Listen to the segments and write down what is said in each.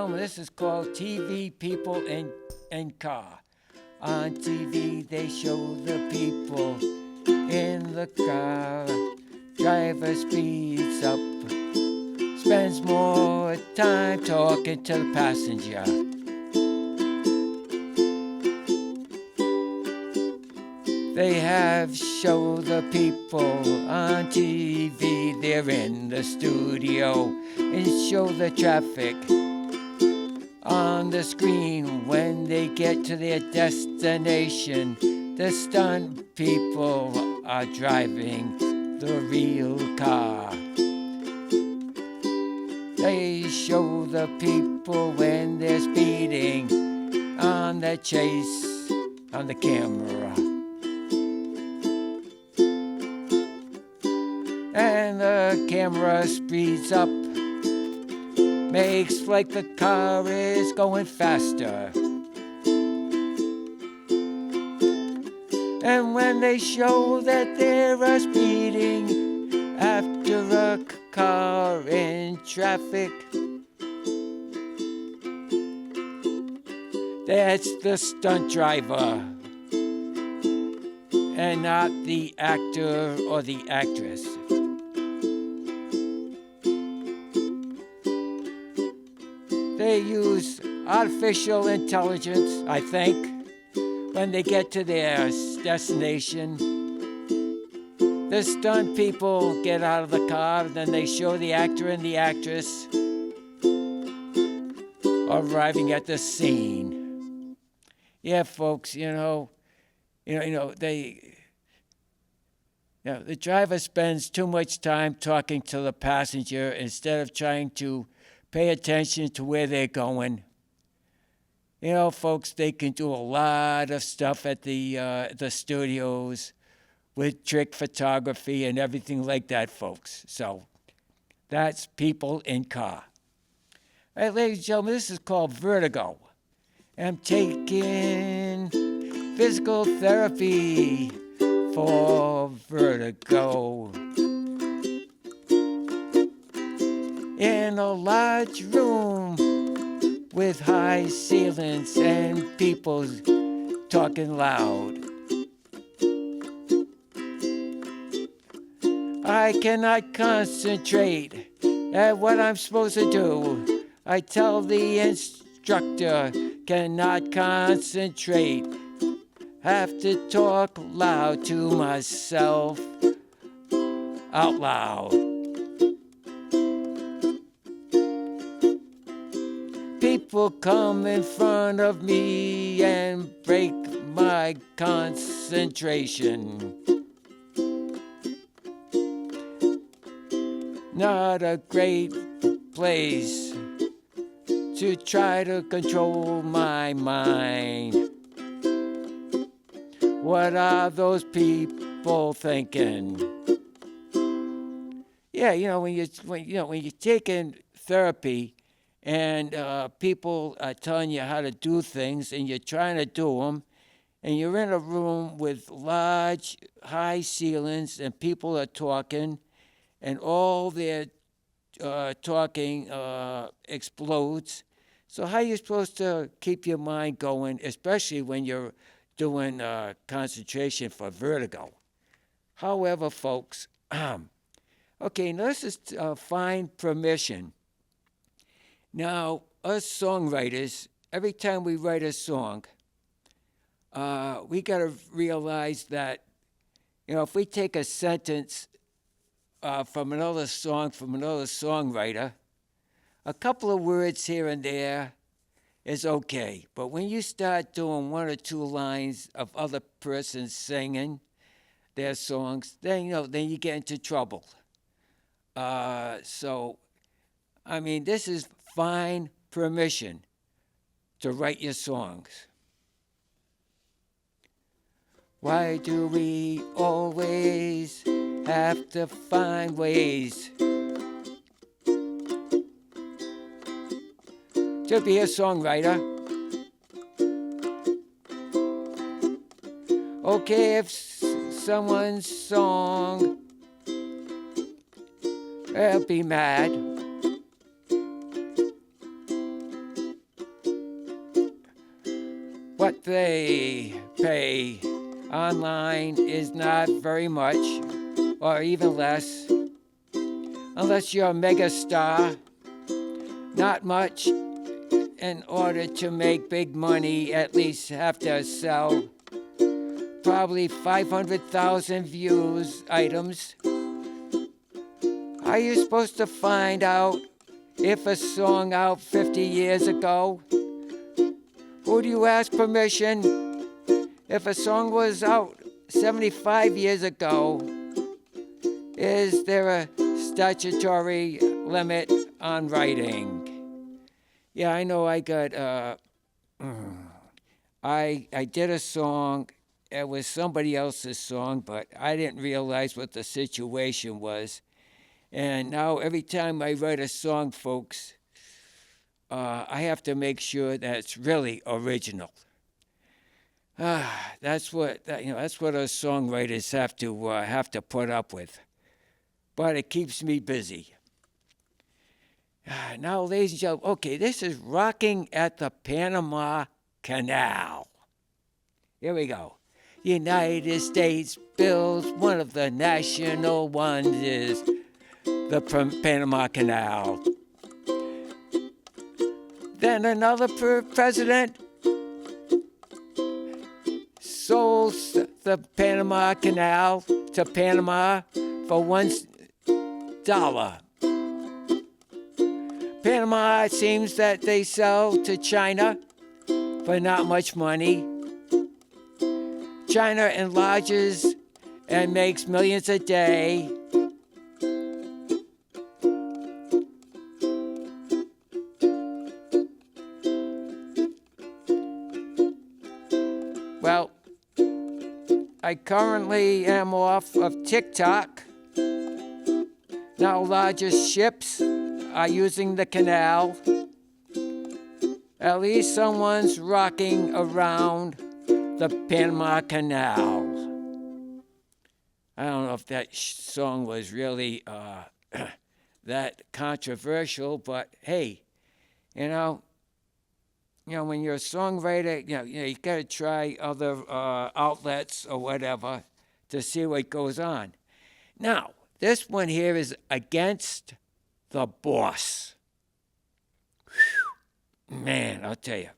gentlemen, this is called TV People in Car. On TV, they show the people in the car. Driver speeds up, spends more time talking to the passenger. They have show the people on TV. They're in the studio and show the traffic on the screen when they get to their destination. The stunt people are driving the real car. They show the people when they're speeding on the chase on the camera. And the camera speeds up, makes like the car is going faster. And when they show that they're speeding after a car in traffic, that's the stunt driver and not the actor or the actress. They use artificial intelligence, I think, when they get to their destination. The stunt people get out of the car, then they show the actor and the actress arriving at the scene. Yeah, folks, the driver spends too much time talking to the passenger instead of trying to pay attention to where they're going. Folks, they can do a lot of stuff at the studios with trick photography and everything like that, folks. So that's People in Car. All right, ladies and gentlemen, this is called Vertigo. I'm taking physical therapy for vertigo. In a large room with high ceilings and people talking loud, I cannot concentrate at what I'm supposed to do. I tell the instructor, cannot concentrate. Have to talk loud to myself out loud. People come in front of me and break my concentration. Not a great place to try to control my mind. What are those people thinking? Yeah, when you're taking therapy and people are telling you how to do things and you're trying to do them, and you're in a room with large, high ceilings and people are talking, and all their talking explodes. So how are you supposed to keep your mind going, especially when you're doing concentration for vertigo? However, folks, okay, now this is find permission. Now, us songwriters, every time we write a song, we got to realize that, if we take a sentence from another song, from another songwriter, a couple of words here and there is okay. But when you start doing one or two lines of other persons singing their songs, then you get into trouble. This is find permission to write your songs. Why do we always have to find ways to be a songwriter? Okay, if someone's song, I'll be mad. what they pay online is not very much, or even less, unless you're a mega star. Not much. In order to make big money, at least have to sell probably 500,000 views items. Are you supposed to find out if a song out 50 years ago? Who do you ask permission? If a song was out 75 years ago, is there a statutory limit on writing? Yeah, I know I got, I did a song. It was somebody else's song, but I didn't realize what the situation was. And now every time I write a song, folks, I have to make sure that it's really original. That's what us songwriters have to put up with. But it keeps me busy. Now, ladies and gentlemen, okay, this is Rocking at the Panama Canal. Here we go. United States builds one of the national wonders, the Panama Canal. Then another president sold the Panama Canal to Panama for $1. Panama, it seems that they sell to China for not much money. China enlarges and makes millions a day. Well, I currently am off of TikTok. Now largest ships are using the canal. At least someone's rocking around the Panama Canal. I don't know if that song was really that controversial, but hey, you know, when you're a songwriter, you got to try other outlets or whatever to see what goes on. Now, this one here is Against the Boss. Whew. Man, I'll tell you,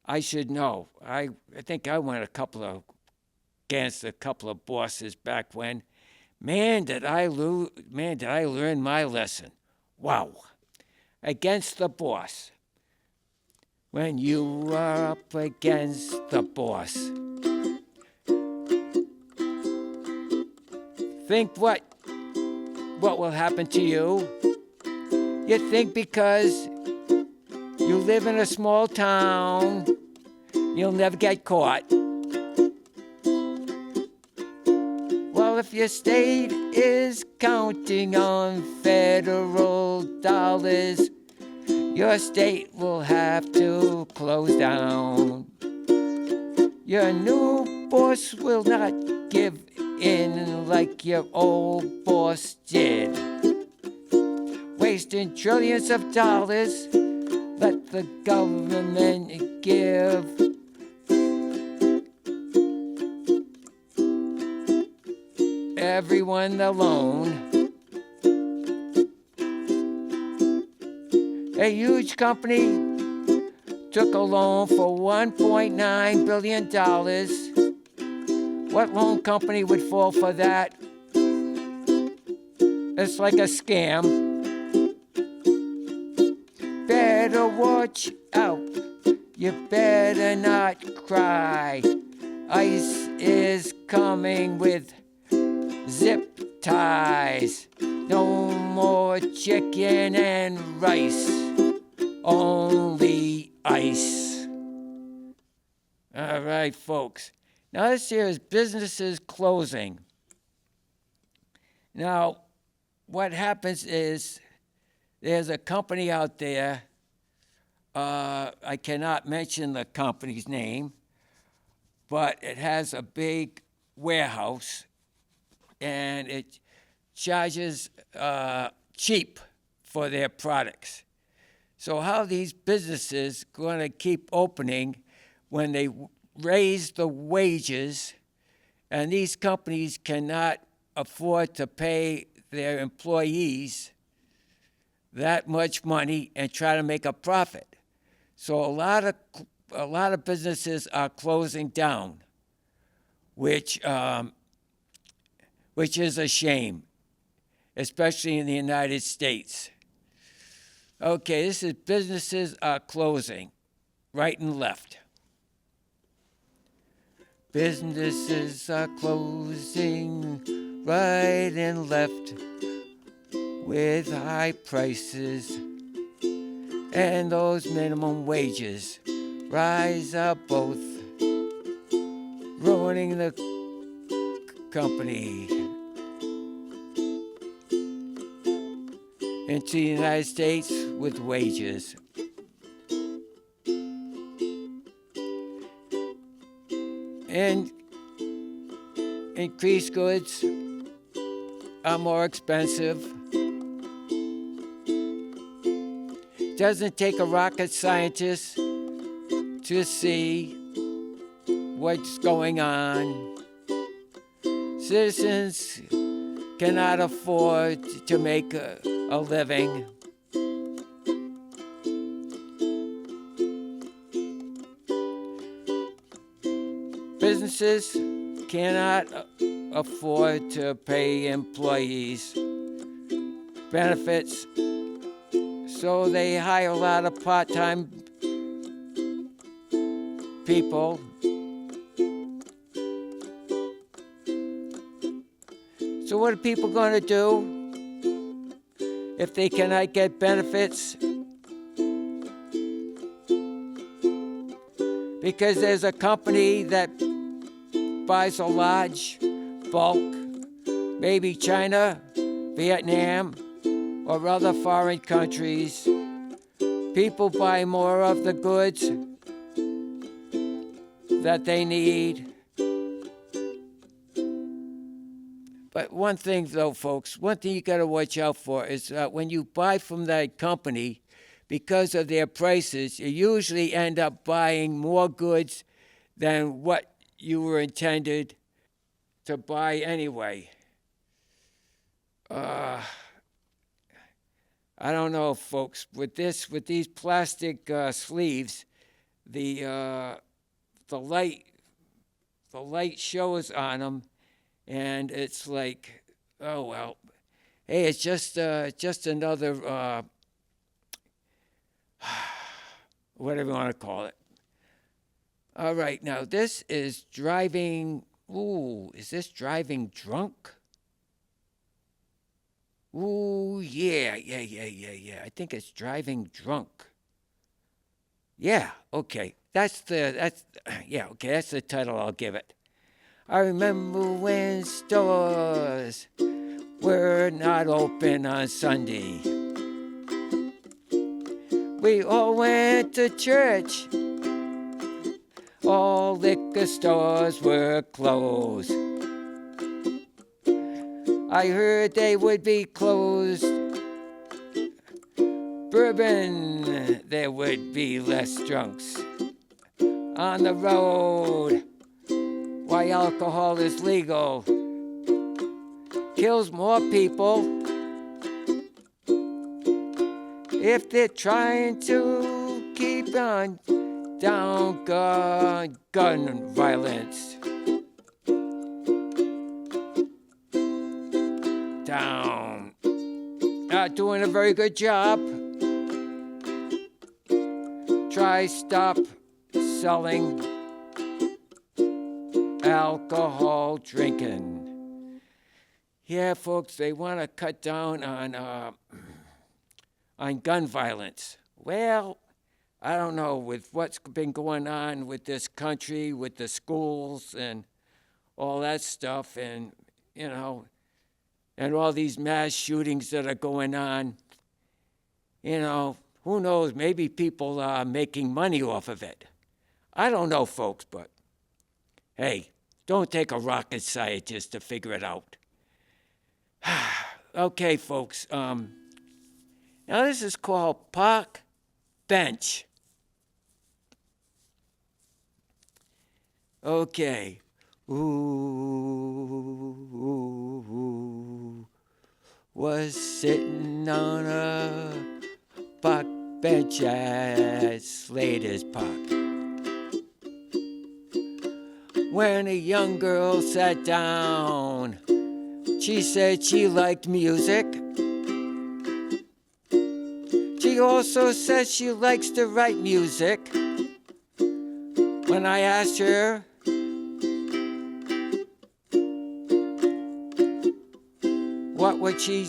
I should know. I think I went against a couple of bosses back when. Man, did I learn my lesson. Wow. Against the boss. When you are up against the boss, think what will happen to you. You think because you live in a small town, you'll never get caught. Well, if your state is counting on federal dollars, your state will have to close down. Your new boss will not give in like your old boss did. Wasting trillions of dollars, let the government give. Everyone the loan. A huge company took a loan for $1.9 billion. What loan company would fall for that? It's like a scam. Better watch out. You better not cry. ICE is coming with zip ties. No more chicken and rice. Only ice. All right, folks. Now this here is businesses closing. Now, what happens is there's a company out there. I cannot mention the company's name, but it has a big warehouse, and it charges cheap for their products. So how are these businesses going to keep opening when they raise the wages, and these companies cannot afford to pay their employees that much money and try to make a profit. So a lot of businesses are closing down, which is a shame, especially in the United States. Okay, this is businesses are closing, right and left. Businesses are closing, right and left, with high prices, and those minimum wages rise up both, ruining the company. Into the United States with wages. And increased goods are more expensive. Doesn't take a rocket scientist to see what's going on. Citizens cannot afford to make a living. Businesses cannot afford to pay employees benefits, so they hire a lot of part-time people. So what are people going to do if they cannot get benefits? Because there's a company that buys a large bulk, maybe China, Vietnam, or other foreign countries. People buy more of the goods that they need. But one thing, though, folks, one thing you got to watch out for is that when you buy from that company, because of their prices, you usually end up buying more goods than what you were intended to buy anyway. I don't know, folks. With these plastic sleeves, the light shows on them. And it's like, oh, well, hey, it's just another, whatever you want to call it. All right, now this is driving, is this driving drunk? Yeah. I think it's driving drunk. Yeah, okay. That's the title I'll give it. I remember when stores were not open on Sunday. We all went to church. All liquor stores were closed. I heard they would be closed. Bourbon, there would be less drunks on the road. Why alcohol is legal, kills more people. If they're trying to keep on down gun violence. Down. Not doing a very good job. Try stop selling alcohol drinking. Yeah, folks, they want to cut down on gun violence. Well, I don't know, with what's been going on with this country, with the schools and all that stuff, and, and all these mass shootings that are going on, who knows, maybe people are making money off of it. I don't know, folks, but hey, don't take a rocket scientist to figure it out. Okay, folks. Now this is called Park Bench. Okay. Ooh, was sitting on a park bench at Slater's Park when a young girl sat down. She said she liked music. She also says she likes to write music. When I asked her what would she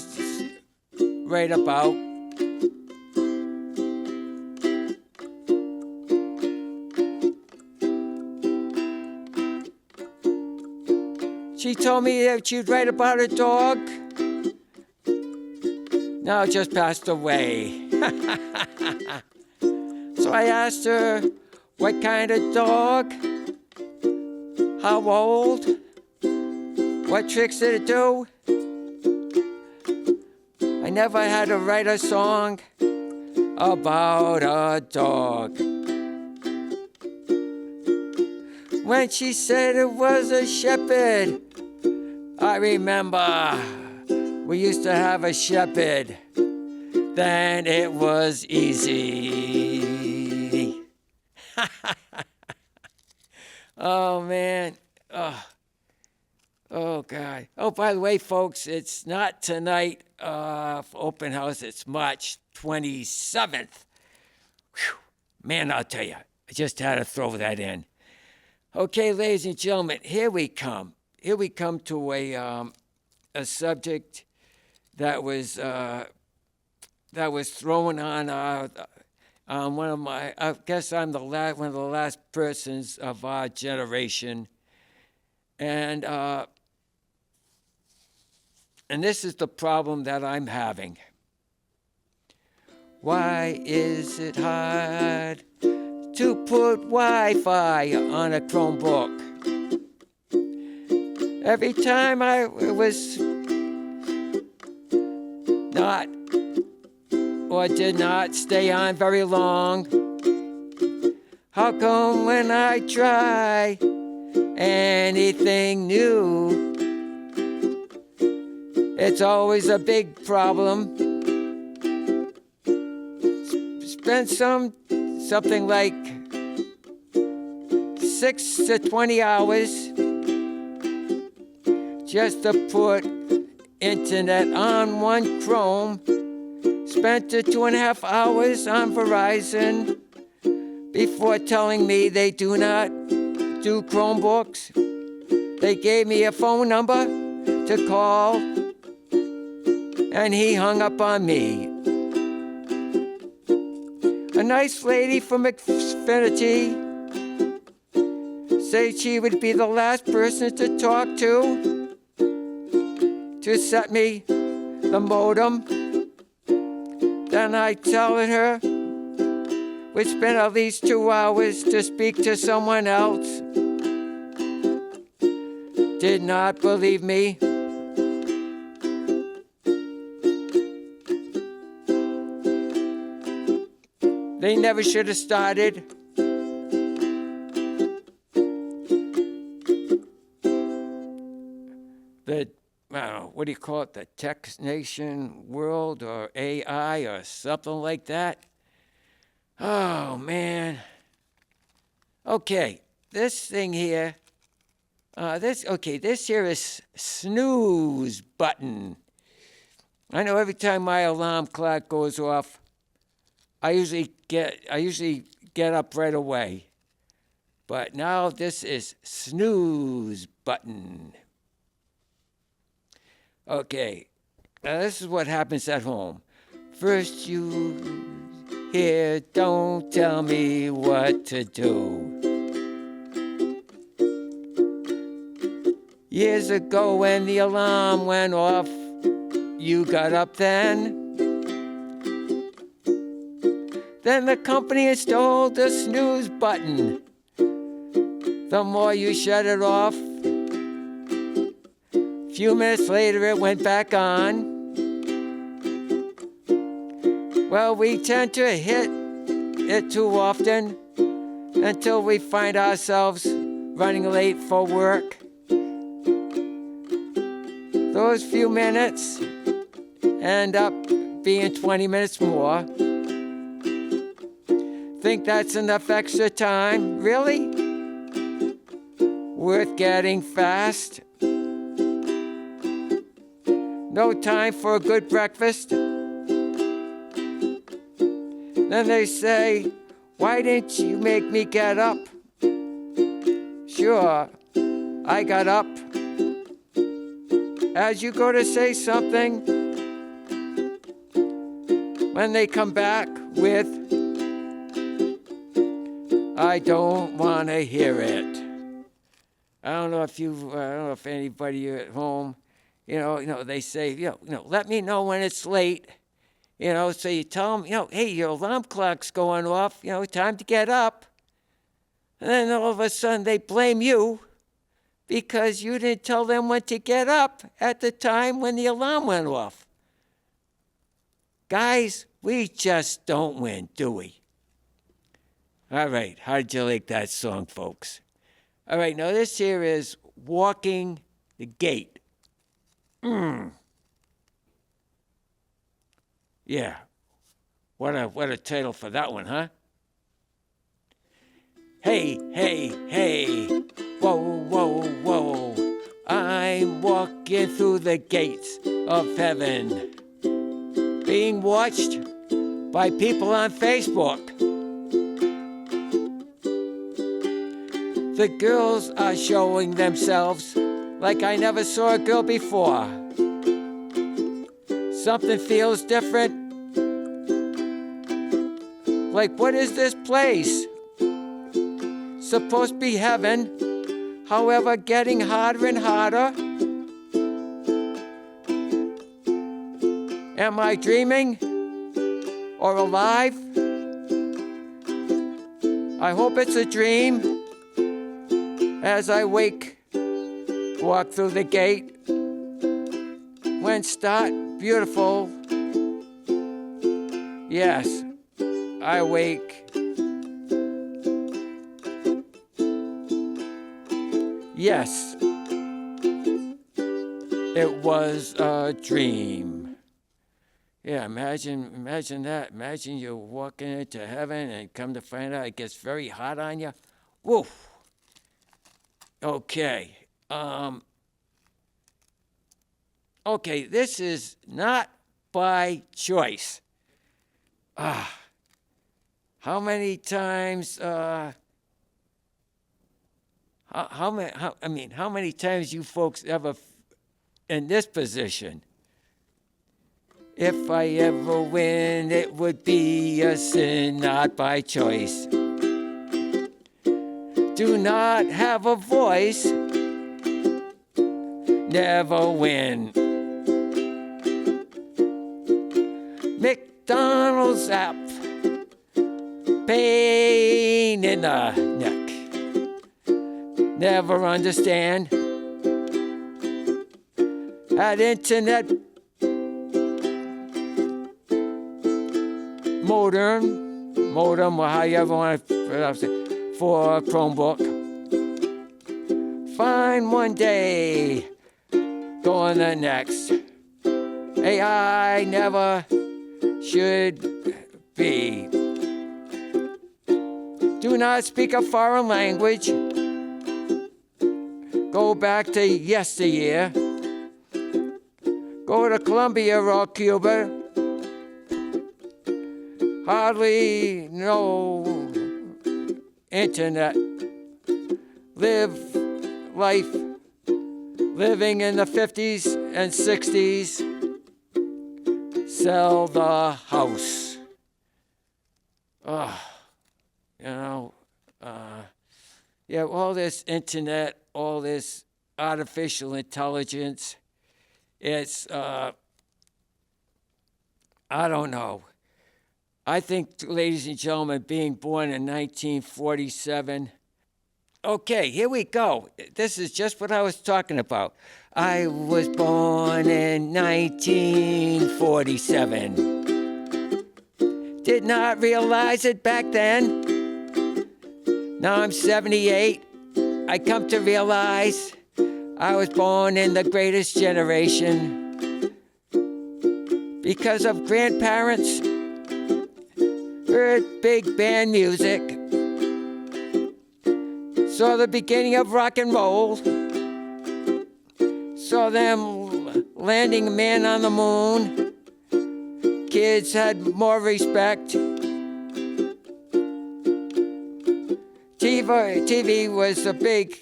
write about, she told me that she'd write about a dog. Now just passed away. So I asked her what kind of dog, how old, what tricks did it do? I never had to write a song about a dog. When she said it was a shepherd, I remember we used to have a shepherd. Then it was easy. Oh, man. Oh, God. Oh, by the way, folks, it's not tonight for open house. It's March 27th. Whew. Man, I'll tell you, I just had to throw that in. Okay, ladies and gentlemen, here we come. Here we come to a subject that was thrown on one of my. I guess I'm one of the last persons of our generation, and this is the problem that I'm having. Why is it hard to put Wi-Fi on a Chromebook? Every time I was not or did not stay on very long, how come when I try anything new, it's always a big problem? Spend something like 6 to 20 hours just to put internet on one Chrome. Spent 2.5 hours on Verizon before telling me they do not do Chromebooks. They gave me a phone number to call, and he hung up on me. A nice lady from Xfinity said she would be the last person to talk to set me the modem. Then I telling her we'd spend at least 2 hours to speak to someone else. Did not believe me. They never should have started. The, I don't know, what do you call it? The Tech Nation world or AI or something like that. Oh, man. Okay, this thing here. This here is snooze button. I know every time my alarm clock goes off, I usually get up right away. But now this is snooze button. Okay, now this is what happens at home. First you hear, don't tell me what to do. Years ago when the alarm went off, you got up then. Then the company installed the snooze button. The more you shut it off, a few minutes later it went back on. Well, we tend to hit it too often until we find ourselves running late for work. Those few minutes end up being 20 minutes more. Think that's enough extra time? Really? Worth getting fast? No time for a good breakfast? Then they say, why didn't you make me get up? Sure, I got up. As you go to say something, when they come back with, I don't want to hear it. I don't know if anybody at home, they say, let me know when it's late. So you tell them, hey, your alarm clock's going off, time to get up. And then all of a sudden they blame you because you didn't tell them when to get up at the time when the alarm went off. Guys, we just don't win, do we? All right, how did you like that song, folks? All right, now this here is Walking the Gate. Yeah, what a title for that one, huh? Hey, hey, hey, whoa, whoa, whoa, I'm walking through the gates of heaven, being watched by people on Facebook. The girls are showing themselves like I never saw a girl before. Something feels different. Like, what is this place? Supposed to be heaven, however, getting harder and harder. Am I dreaming or alive? I hope it's a dream. As I wake, walk through the gate. When start, beautiful. Yes, I wake. Yes, it was a dream. Yeah, imagine that. Imagine you're walking into heaven and come to find out it gets very hot on you. Woo. Okay. Okay, this is not by choice. How many times? How many times you folks ever in this position? If I ever win, it would be a sin, not by choice. Do not have a voice, never win. McDonald's app, pain in the neck. Never understand. Had internet modem, or how you ever want to pronounce it, for a Chromebook. Fine one day, go on the next. AI never should be. Do not speak a foreign language. Go back to yesteryear. Go to Colombia or Cuba. Hardly no internet. Live life living in the 50s and 60s. Sell the house. Yeah, all this internet, all this artificial intelligence, it's, I don't know. I think, ladies and gentlemen, being born in 1947, okay, here we go. This is just what I was talking about. I was born in 1947. Did not realize it back then. Now I'm 78. I come to realize I was born in the greatest generation because of grandparents heard big band music, saw the beginning of rock and roll, saw them landing man on the moon. Kids had more respect. TV was a big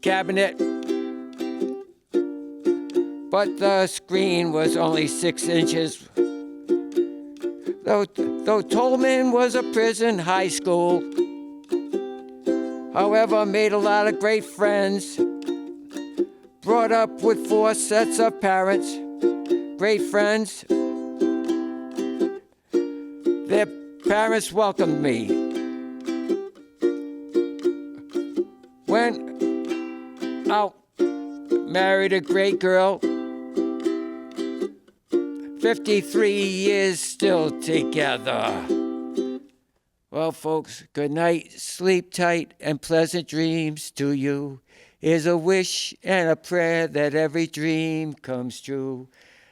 cabinet, but the screen was only 6 inches. Though Tolman was a prison high school, however, made a lot of great friends. Brought up with 4 sets of parents, great friends. Their parents welcomed me. Went out, married a great girl. 53 years still together. Well, folks, good night, sleep tight, and pleasant dreams to you. Here's a wish and a prayer that every dream comes true.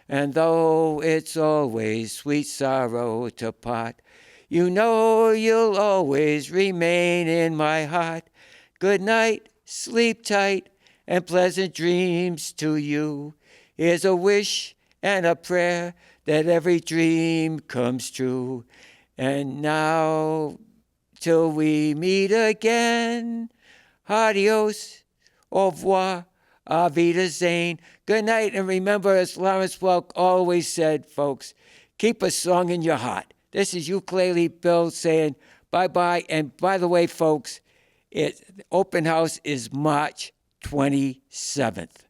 And though it's always sweet sorrow to part, you know you'll always remain in my heart. Good night, sleep tight, and pleasant dreams to you. Here's a wish and a prayer that every dream comes true. And now, till we meet again, adios, au revoir, auf Wiedersehen. Good night, and remember, as Lawrence Welk always said, folks, keep a song in your heart. This is Ukulele Bill saying bye-bye. And by the way, folks, the open house is March 27th.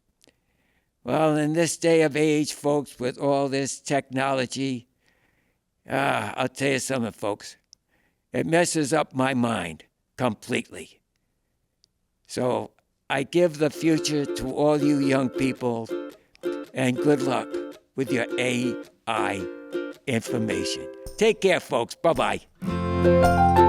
Well, in this day of age, folks, with all this technology, I'll tell you something, folks. It messes up my mind completely. So I give the future to all you young people, and good luck with your AI information. Take care, folks. Bye-bye.